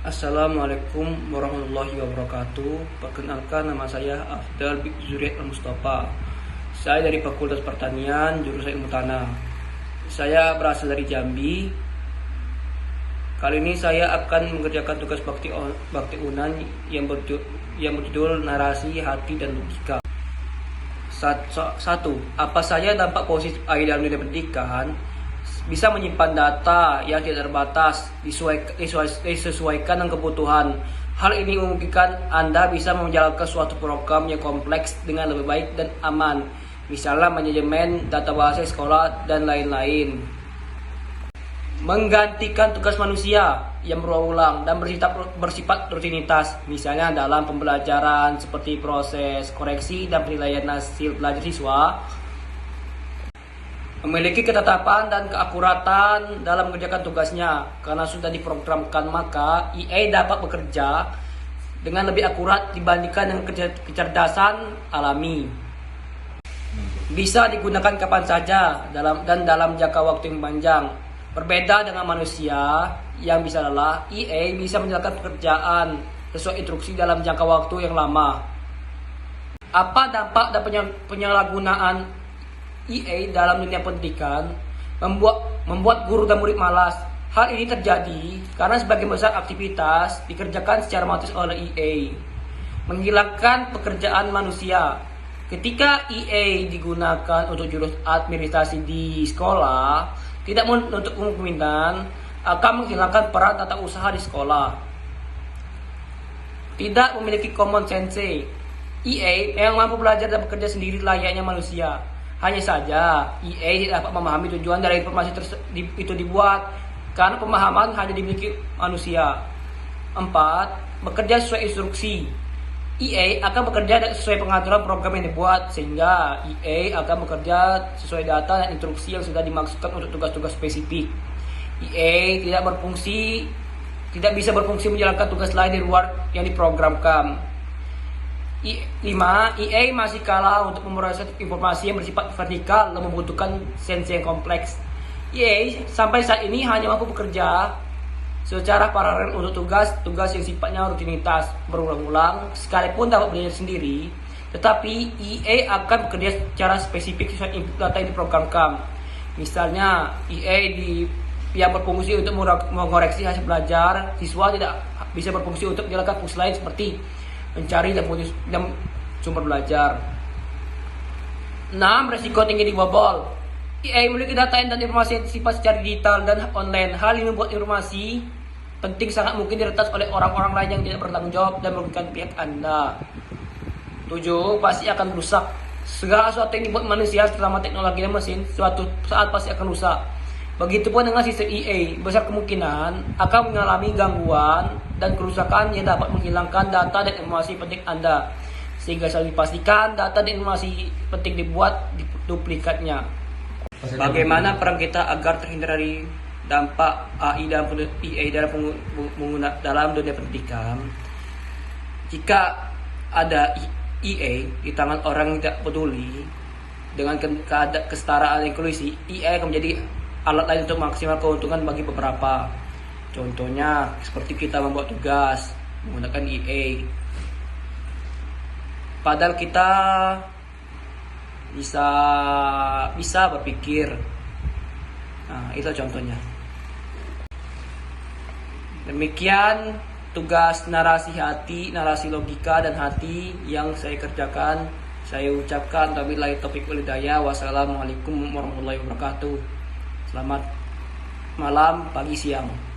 Assalamualaikum warahmatullahi wabarakatuh. Perkenalkan, nama saya Afdal Zuriat Al-Mustafa. Saya dari Fakultas Pertanian, jurusan Ilmu Tanah. Saya berasal dari Jambi. Kali ini saya akan mengerjakan tugas bakti unan yang berjudul narasi, hati, dan logika. 1. Apa saja dampak positif AI dalam dunia pendidikan? Bisa menyimpan data yang tidak terbatas, disesuaikan dengan kebutuhan. Hal ini memungkinkan Anda bisa menjalankan suatu program yang kompleks dengan lebih baik dan aman, misalnya manajemen data bahasa sekolah dan lain-lain. Menggantikan tugas manusia yang berulang dan bersifat rutinitas, misalnya dalam pembelajaran seperti proses koreksi dan penilaian hasil belajar siswa. Memiliki ketetapan dan keakuratan dalam mengerjakan tugasnya. Karena sudah diprogramkan, maka IA dapat bekerja dengan lebih akurat dibandingkan dengan kecerdasan alami. Bisa digunakan kapan saja dalam jangka waktu yang panjang. Berbeda dengan manusia yang bisa lelah, IA bisa menjalankan pekerjaan sesuai instruksi dalam jangka waktu yang lama. Apa dampak dan penyalahgunaan IA dalam dunia pendidikan? Membuat guru dan murid malas. Hal ini terjadi karena sebagian besar aktivitas dikerjakan secara otomatis oleh IA, menghilangkan pekerjaan manusia. Ketika IA digunakan untuk jurus administrasi di sekolah, tidak menutup kemungkinan akan menghilangkan peran tata usaha di sekolah. Tidak memiliki common sense. IA yang mampu belajar dan bekerja sendiri layaknya manusia. Hanya saja, IA tidak dapat memahami tujuan dari informasi itu dibuat, karena pemahaman hanya dimiliki manusia. 4. Bekerja sesuai instruksi. IA akan bekerja sesuai pengaturan program yang dibuat, sehingga IA akan bekerja sesuai data dan instruksi yang sudah dimaksudkan untuk tugas-tugas spesifik. IA tidak bisa berfungsi menjalankan tugas lain di luar yang diprogramkan. 5. IA masih kalah untuk memproses informasi yang bersifat vertikal dan membutuhkan sense yang kompleks. IA sampai saat ini hanya mampu bekerja secara paralel untuk tugas yang sifatnya rutinitas berulang-ulang, sekalipun dapat belajar sendiri. Tetapi IA akan bekerja secara spesifik sesuai input data yang diprogramkan. Misalnya, IA yang berfungsi untuk mengoreksi hasil belajar siswa tidak bisa berfungsi untuk menjalankan fungsi lain seperti mencari dan sumber belajar. 6. Resiko tinggi dibobol. IA memiliki data dan informasi yang sifat secara digital dan online. Hal ini membuat informasi penting sangat mungkin diretas oleh orang-orang lain yang tidak bertanggung jawab dan merugikan pihak Anda. 7. Pasti akan rusak. Segala sesuatu yang dibuat manusia, terutama teknologi dan mesin, suatu saat pasti akan rusak. Begitupun dengan sistem IA, besar kemungkinan akan mengalami gangguan dan kerusakan yang dapat menghilangkan data dan informasi penting Anda, sehingga selalu dipastikan data dan informasi penting dibuat duplikatnya. Bagaimana peran kita agar terhindar dari dampak AI dalam dunia pendidikan? Jika ada IA di tangan orang yang tidak peduli dengan kesetaraan inklusi, IA akan menjadi alat lain untuk maksimal keuntungan bagi beberapa. Contohnya seperti kita membuat tugas menggunakan IA, padahal kita bisa berpikir. Nah, itu contohnya. Demikian tugas narasi hati, narasi logika dan hati yang saya kerjakan. Saya ucapkan wabillahi taufiq wal hidayah. Wassalamualaikum warahmatullahi wabarakatuh. Selamat malam, pagi, siang.